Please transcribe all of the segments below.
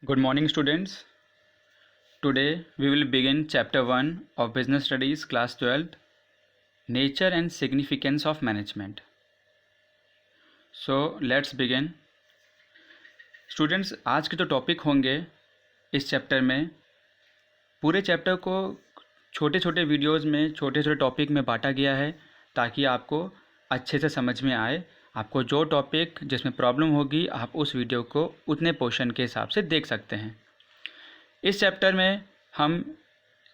Good morning, students. Today we will begin Chapter 1 of Business Studies, Class 12th, Nature and Significance of Management. So let's begin. Students, आज के जो topic होंगे इस chapter में, पूरे chapter को छोटे छोटे वीडियोज़ में छोटे छोटे टॉपिक में बांटा गया है ताकि आपको अच्छे से समझ में आए। आपको जो टॉपिक जिसमें प्रॉब्लम होगी आप उस वीडियो को उतने पोर्शन के हिसाब से देख सकते हैं। इस चैप्टर में हम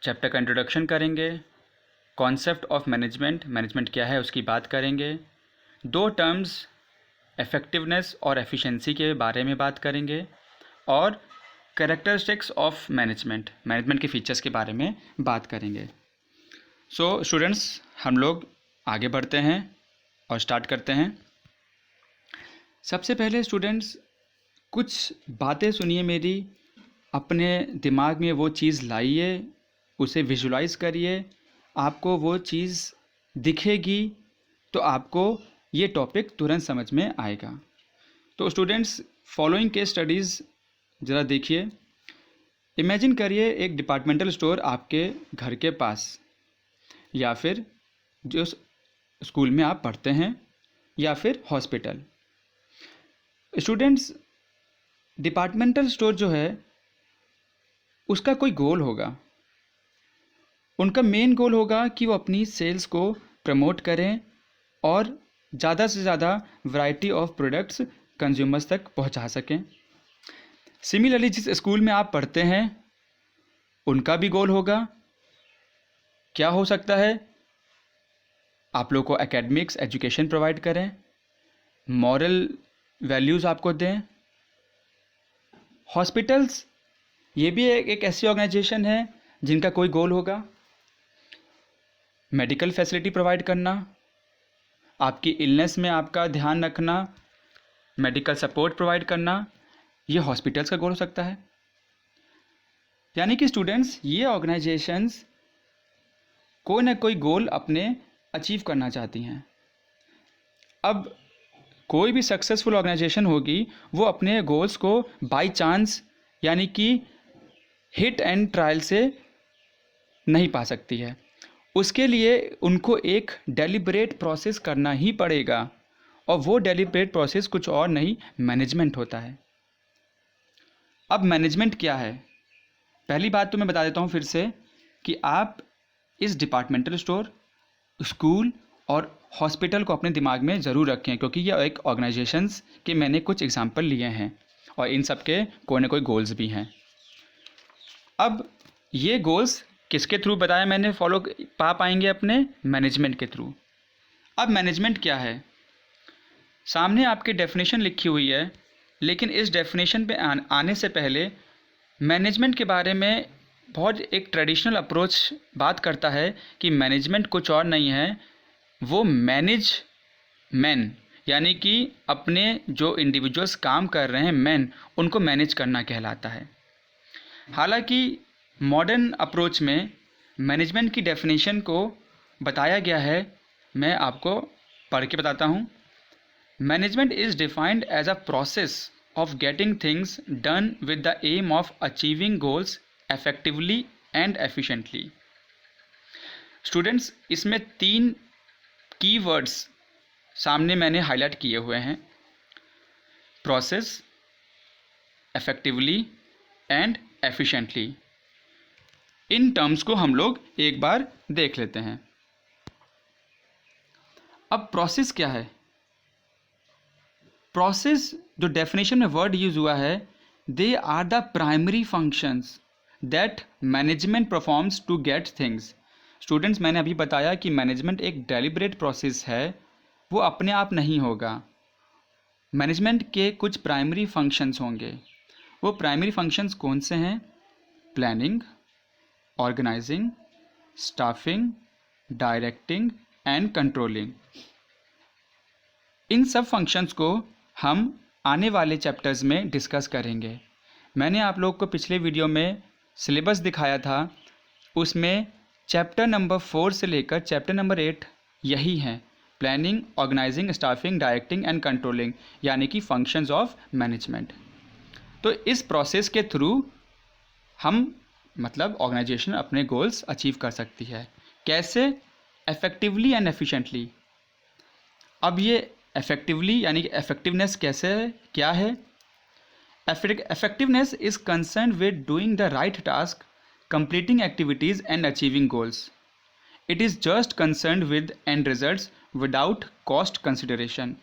चैप्टर का इंट्रोडक्शन करेंगे, कॉन्सेप्ट ऑफ मैनेजमेंट क्या है उसकी बात करेंगे, दो टर्म्स इफ़ेक्टिवनेस और एफिशिएंसी के बारे में बात करेंगे और कैरेक्टरिस्टिक्स ऑफ मैनेजमेंट के फीचर्स के बारे में बात करेंगे। सो स्टूडेंट्स, हम लोग आगे बढ़ते हैं और स्टार्ट करते हैं। सबसे पहले स्टूडेंट्स कुछ बातें सुनिए मेरी, अपने दिमाग में वो चीज़ लाइए, उसे विजुलाइज करिए, आपको वो चीज़ दिखेगी तो आपको ये टॉपिक तुरंत समझ में आएगा। तो स्टूडेंट्स, फॉलोइंग केस स्टडीज़ ज़रा देखिए। इमेजिन करिए एक डिपार्टमेंटल स्टोर आपके घर के पास या फिर जो स्कूल में आप पढ़ते हैं या फिर हॉस्पिटल। स्टूडेंट्स, डिपार्टमेंटल स्टोर जो है उसका कोई गोल होगा। उनका मेन गोल होगा कि वो अपनी सेल्स को प्रमोट करें और ज़्यादा से ज़्यादा वैरायटी ऑफ प्रोडक्ट्स कंज्यूमर्स तक पहुंचा सकें। सिमिलरली जिस स्कूल में आप पढ़ते हैं उनका भी गोल होगा। क्या हो सकता है? आप लोग को एकेडमिक्स एजुकेशन प्रोवाइड करें, मॉरल वैल्यूज़ आपको दें। हॉस्पिटल्स ये भी एक ऐसी ऑर्गेनाइजेशन है जिनका कोई गोल होगा, मेडिकल फैसिलिटी प्रोवाइड करना, आपकी इलनेस में आपका ध्यान रखना, मेडिकल सपोर्ट प्रोवाइड करना, ये हॉस्पिटल्स का गोल हो सकता है। यानी कि स्टूडेंट्स, ये ऑर्गेनाइजेशंस कोई ना कोई गोल अपने अचीव करना चाहती हैं। अब कोई भी सक्सेसफुल ऑर्गेनाइजेशन होगी वो अपने गोल्स को बाय चांस यानी कि हिट एंड ट्रायल से नहीं पा सकती है। उसके लिए उनको एक डेलिब्रेट प्रोसेस करना ही पड़ेगा और वो डेलिब्रेट प्रोसेस कुछ और नहीं, मैनेजमेंट होता है। अब मैनेजमेंट क्या है? पहली बात तो मैं बता देता हूँ फिर से कि आप इस डिपार्टमेंटल स्टोर, स्कूल और हॉस्पिटल को अपने दिमाग में ज़रूर रखें, क्योंकि ये एक ऑर्गेनाइजेशंस के मैंने कुछ एग्जांपल लिए हैं और इन सब के कोई ना कोई गोल्स भी हैं। अब ये गोल्स किसके थ्रू बताया मैंने फॉलो पा पाएंगे? अपने मैनेजमेंट के थ्रू। अब मैनेजमेंट क्या है? सामने आपकी डेफिनेशन लिखी हुई है, लेकिन इस डेफिनेशन पे आने से पहले मैनेजमेंट के बारे में बहुत एक ट्रेडिशनल अप्रोच बात करता है कि मैनेजमेंट कुछ और नहीं है, वो मैनेज मैन यानी कि अपने जो इंडिविजुअल्स काम कर रहे हैं मैन, उनको मैनेज करना कहलाता है। हालांकि मॉडर्न अप्रोच में मैनेजमेंट की डेफिनेशन को बताया गया है, मैं आपको पढ़ के बताता हूँ। Management is defined as a process of getting things done with the aim of achieving goals effectively and efficiently। Students, इसमें 3 कीवर्ड्स सामने मैंने हाईलाइट किए हुए हैं, process, effectively and efficiently. In terms को हम लोग एक बार देख लेते हैं। अब प्रोसेस क्या है? प्रोसेस जो डेफिनेशन में वर्ड यूज हुआ है, they are the primary functions that management performs to get things. Students, मैंने अभी बताया कि मैनेजमेंट एक डेलिब्रेट प्रोसेस है, वो अपने आप नहीं होगा। मैनेजमेंट के कुछ प्राइमरी फंक्शंस होंगे। वो प्राइमरी फंक्शंस कौन से हैं? Planning, organising, staffing, directing and controlling. इन सब फंक्शंस को हम आने वाले चैप्टर्स में डिस्कस करेंगे। मैंने आप लोग को पिछले वीडियो में सिलेबस दिखाया था, उसमें चैप्टर नंबर 4 से लेकर चैप्टर नंबर 8 यही हैं, planning, organising, staffing, directing and controlling, यानी कि फंक्शंस ऑफ मैनेजमेंट। तो इस प्रोसेस के थ्रू हम मतलब ऑर्गेनाइजेशन अपने गोल्स अचीव कर सकती है। कैसे? Effectively and efficiently. अब ये इफेक्टिवली यानी कि इफेक्टिवनेस कैसे है, क्या है? Effectiveness is concerned with doing the right task, completing activities and achieving goals. It is just concerned with end results without cost consideration.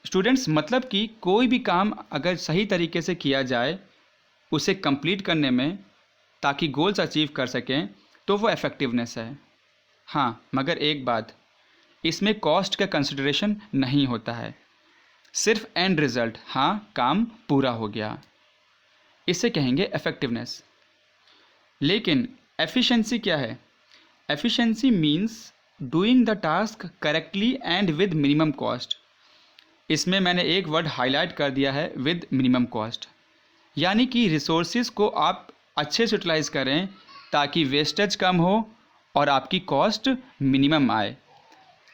Students, मतलब कि कोई भी काम अगर सही तरीके से किया जाए उसे कंप्लीट करने में ताकि गोल्स अचीव कर सकें तो वो इफेक्टिवनेस है। हाँ, मगर एक बात, इसमें कॉस्ट का कंसिडरेशन नहीं होता है, सिर्फ एंड रिजल्ट, हाँ काम पूरा हो गया, इसे कहेंगे इफेक्टिवनेस। लेकिन एफिशिएंसी क्या है? Efficiency means doing the task correctly and with minimum cost. इसमें मैंने एक वर्ड हाईलाइट कर दिया है, विद मिनिमम कॉस्ट, यानी कि रिसोर्सेज को आप अच्छे से यूटिलाइज करें ताकि वेस्टेज कम हो और आपकी कॉस्ट मिनिमम आए।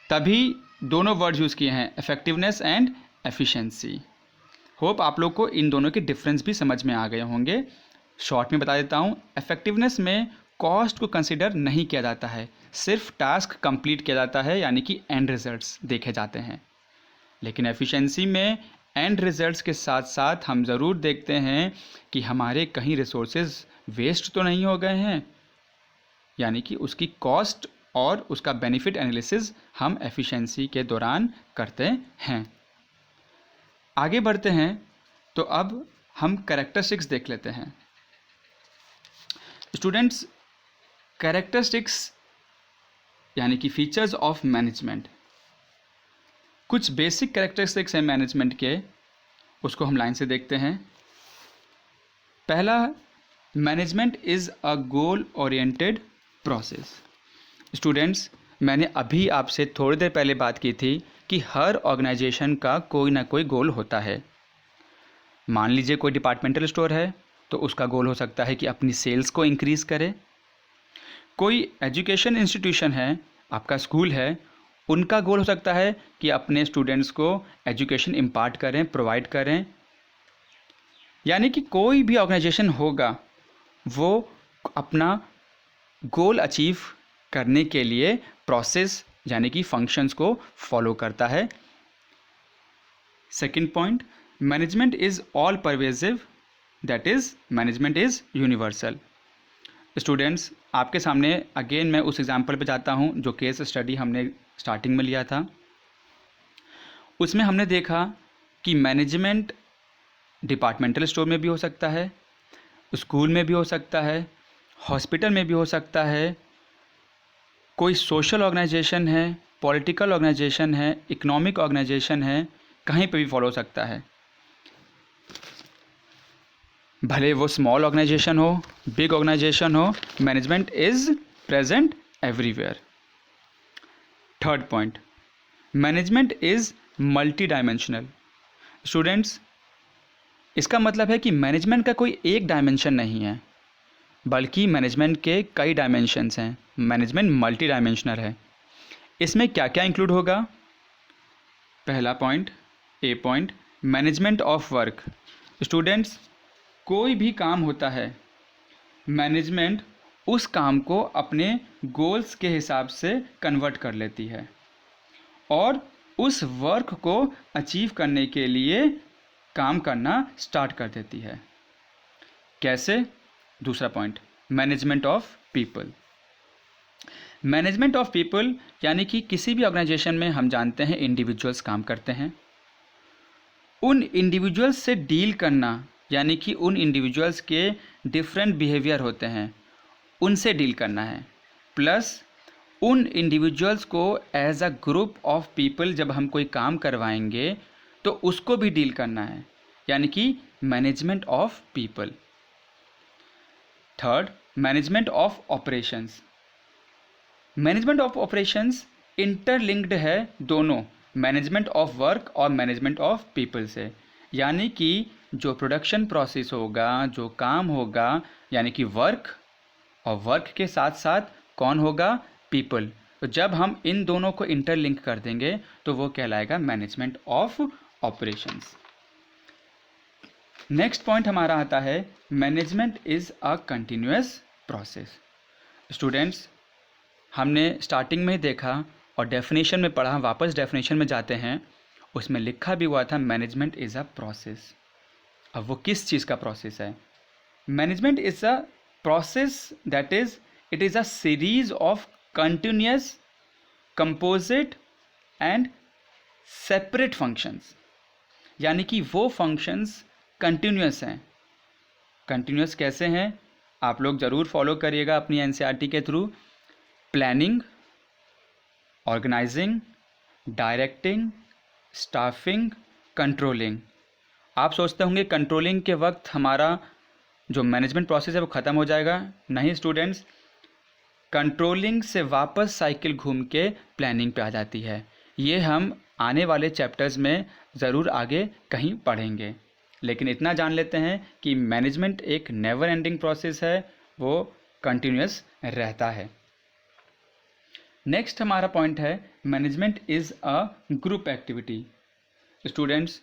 तभी दोनों वर्ड यूज़ किए हैं, इफेक्टिवनेस एंड एफिशिएंसी। होप आप लोग को इन दोनों के डिफरेंस भी समझ में आ गए होंगे। शॉर्ट में बता देता हूँ, इफेक्टिवनेस में कॉस्ट को कंसिडर नहीं किया जाता है, सिर्फ टास्क कंप्लीट किया जाता है, यानी कि एंड रिजल्ट्स देखे जाते हैं। लेकिन एफिशिएंसी में एंड रिजल्ट्स के साथ साथ हम ज़रूर देखते हैं कि हमारे कहीं रिसोर्सेज वेस्ट तो नहीं हो गए हैं, यानी कि उसकी कॉस्ट और उसका बेनिफिट एनालिसिस हम एफिशिएंसी के दौरान करते हैं। आगे बढ़ते हैं तो अब हम कैरेक्टरिस्टिक्स देख लेते हैं। स्टूडेंट्स, कैरेक्टरिस्टिक्स यानी कि फीचर्स ऑफ मैनेजमेंट, कुछ बेसिक कैरेक्टरिस्टिक्स हैं मैनेजमेंट के, उसको हम लाइन से देखते हैं। पहला, management is a goal oriented process. Students, मैंने अभी आपसे थोड़ी देर पहले बात की थी कि हर ऑर्गेनाइजेशन का कोई ना कोई गोल होता है। मान लीजिए कोई डिपार्टमेंटल स्टोर है तो उसका गोल हो सकता है कि अपनी सेल्स को इंक्रीज़ करे। कोई एजुकेशन इंस्टीट्यूशन है, आपका स्कूल है, उनका गोल हो सकता है कि अपने स्टूडेंट्स को एजुकेशन इम्पार्ट करें, प्रोवाइड करें। यानी कि कोई भी ऑर्गेनाइजेशन होगा वो अपना गोल अचीव करने के लिए प्रोसेस यानी कि फंक्शंस को फॉलो करता है। Second point, management is all pervasive, that is management is universal. Students, आपके सामने अगेन मैं उस एग्जाम्पल पे जाता हूँ जो केस स्टडी हमने स्टार्टिंग में लिया था। उसमें हमने देखा कि मैनेजमेंट डिपार्टमेंटल स्टोर में भी हो सकता है, स्कूल में भी हो सकता है, हॉस्पिटल में भी हो सकता है, कोई सोशल ऑर्गेनाइजेशन है, पॉलिटिकल ऑर्गेनाइजेशन है, इकोनॉमिक ऑर्गेनाइजेशन है, कहीं पे भी फॉलो हो सकता है। भले वो स्मॉल ऑर्गेनाइजेशन हो, बिग ऑर्गेनाइजेशन हो, management is present everywhere. Third point, management is multi dimensional. Students, इसका मतलब है कि मैनेजमेंट का कोई एक डायमेंशन नहीं है, बल्कि मैनेजमेंट के कई डायमेंशंस हैं। मैनेजमेंट मल्टी डायमेंशनल है। इसमें क्या क्या इंक्लूड होगा? पहला point, A point, management of work. Students, कोई भी काम होता है, मैनेजमेंट उस काम को अपने गोल्स के हिसाब से कन्वर्ट कर लेती है और उस वर्क को अचीव करने के लिए काम करना स्टार्ट कर देती है। कैसे? दूसरा point, management of people. Management of people यानी कि किसी भी ऑर्गेनाइजेशन में हम जानते हैं इंडिविजुअल्स काम करते हैं, उन इंडिविजुअल्स से डील करना, यानी कि उन इंडिविजुअल्स के डिफरेंट बिहेवियर होते हैं, उनसे डील करना है, प्लस उन इंडिविजुअल्स को as a group of people जब हम कोई काम करवाएंगे तो उसको भी डील करना है, यानी कि management of people. Third, management of operations. Management of operations interlinked है दोनों मैनेजमेंट ऑफ वर्क और मैनेजमेंट ऑफ पीपल से, यानी कि जो प्रोडक्शन प्रोसेस होगा, जो काम होगा, यानी कि वर्क, और वर्क के साथ साथ कौन होगा? पीपल। तो जब हम इन दोनों को इंटरलिंक कर देंगे तो वो कहलाएगा management of operations. Next point हमारा आता है management is a continuous process. Students, हमने स्टार्टिंग में ही देखा और डेफिनेशन में पढ़ा, वापस डेफिनेशन में जाते हैं, उसमें लिखा भी हुआ था मैनेजमेंट इज़ अ प्रोसेस। अब वो किस चीज़ का प्रोसेस है? Management is a process that is it is a series of continuous composite and separate functions. यानी कि वो फंक्शंस कंटिन्यूअस हैं। कंटिन्यूअस कैसे हैं? आप लोग ज़रूर फॉलो करिएगा अपनी एनसीईआरटी के थ्रू। Planning, organising, directing, staffing, controlling. आप सोचते होंगे कंट्रोलिंग के वक्त हमारा जो मैनेजमेंट प्रोसेस है वो ख़त्म हो जाएगा। नहीं स्टूडेंट्स, कंट्रोलिंग से वापस साइकिल घूम के प्लानिंग पे आ जाती है। ये हम आने वाले चैप्टर्स में ज़रूर आगे कहीं पढ़ेंगे, लेकिन इतना जान लेते हैं कि मैनेजमेंट एक नेवर एंडिंग प्रोसेस है, वो कंटिन्यूअस रहता है। नेक्स्ट हमारा पॉइंट है management is a group activity. Students,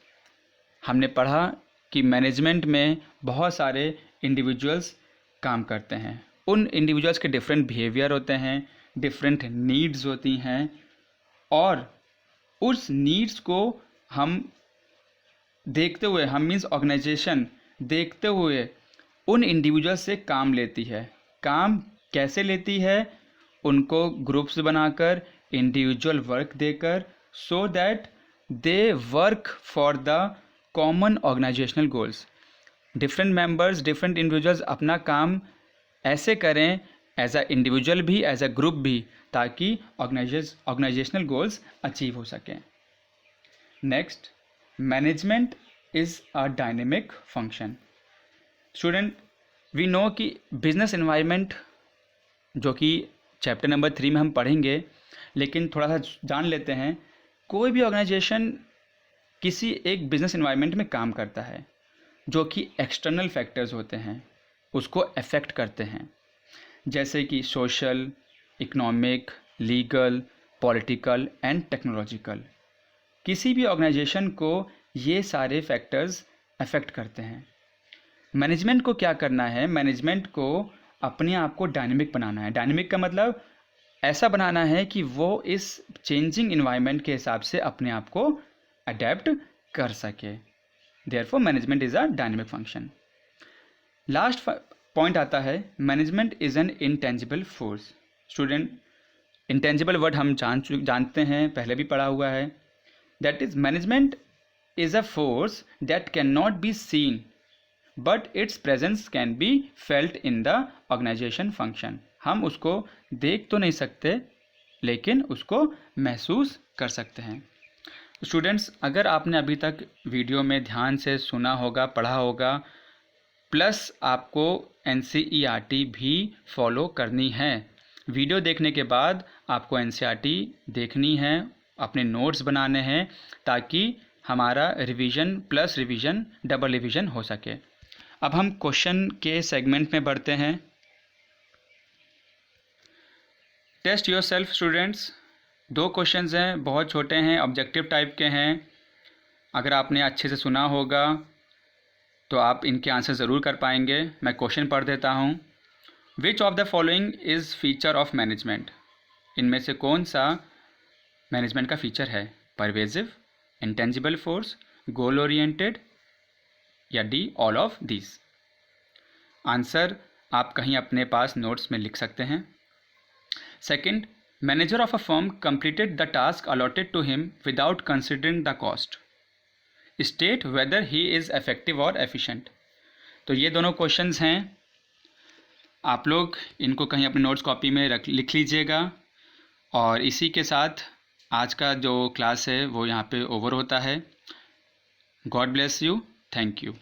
हमने पढ़ा कि मैनेजमेंट में बहुत सारे इंडिविजुअल्स काम करते हैं। उन इंडिविजुअल्स के डिफरेंट बिहेवियर होते हैं, डिफरेंट नीड्स होती हैं, और उस नीड्स को हम देखते हुए, हम मीन्स ऑर्गेनाइजेशन देखते हुए उन इंडिविजुअल से काम लेती है। काम कैसे लेती है? उनको ग्रुप्स बनाकर, इंडिविजुअल वर्क देकर, so that they work for the common organisational goals. Different members, different individuals अपना काम ऐसे करें, एज अ इंडिविजुअल भी, एज अ ग्रुप भी, ताकि ऑर्गेनाइजेशनल गोल्स अचीव हो सकें। Next, management is a dynamic function. Student, we know कि बिजनेस एनवायरनमेंट, जो कि चैप्टर नंबर 3 में हम पढ़ेंगे, लेकिन थोड़ा सा जान लेते हैं। कोई भी ऑर्गेनाइजेशन किसी एक बिजनेस एनवायरनमेंट में काम करता है, जो कि एक्सटर्नल फैक्टर्स होते हैं, उसको अफेक्ट करते हैं, जैसे कि social, economic, legal, political and technological. किसी भी ऑर्गेनाइजेशन को ये सारे फैक्टर्स अफेक्ट करते हैं। मैनेजमेंट को क्या करना है? मैनेजमेंट को अपने आप को डायनेमिक बनाना है। डायनेमिक का मतलब ऐसा बनाना है कि वो इस चेंजिंग इन्वायरमेंट के हिसाब से अपने आप को अडेप्ट कर सके। Therefore management is a dynamic function. Last point आता है management is an intangible force. Student, intangible word हम जानते हैं, पहले भी पढ़ा हुआ है। That is management is a force that can not be seen but its presence can be felt in the organisation function. हम उसको देख तो नहीं सकते, लेकिन उसको महसूस कर सकते हैं। स्टूडेंट्स, अगर आपने अभी तक वीडियो में ध्यान से सुना होगा, पढ़ा होगा, प्लस आपको एनसीईआरटी भी फॉलो करनी है। वीडियो देखने के बाद आपको एनसीईआरटी देखनी है, अपने नोट्स बनाने हैं, ताकि हमारा revision plus revision double revision हो सके। अब हम क्वेश्चन के सेगमेंट में बढ़ते हैं। Test yourself students. 2 questions हैं, बहुत छोटे हैं, ऑब्जेक्टिव टाइप के हैं। अगर आपने अच्छे से सुना होगा तो आप इनके आंसर ज़रूर कर पाएंगे। मैं क्वेश्चन पढ़ देता हूँ। Which of the following is feature of management? इनमें से कौन सा मैनेजमेंट का फीचर है? Pervasive, intangible force, goal oriented, या D all of this? Answer आप कहीं अपने पास नोट्स में लिख सकते हैं। Second, manager of a firm completed the task allotted to him without considering the cost. State whether he is effective और एफिशिएंट। तो ये दोनों क्वेश्चंस हैं, आप लोग इनको कहीं अपने नोट्स कॉपी में लिख लीजिएगा। और इसी के साथ आज का जो क्लास है वो यहाँ पे ओवर होता है। God bless you, thank you.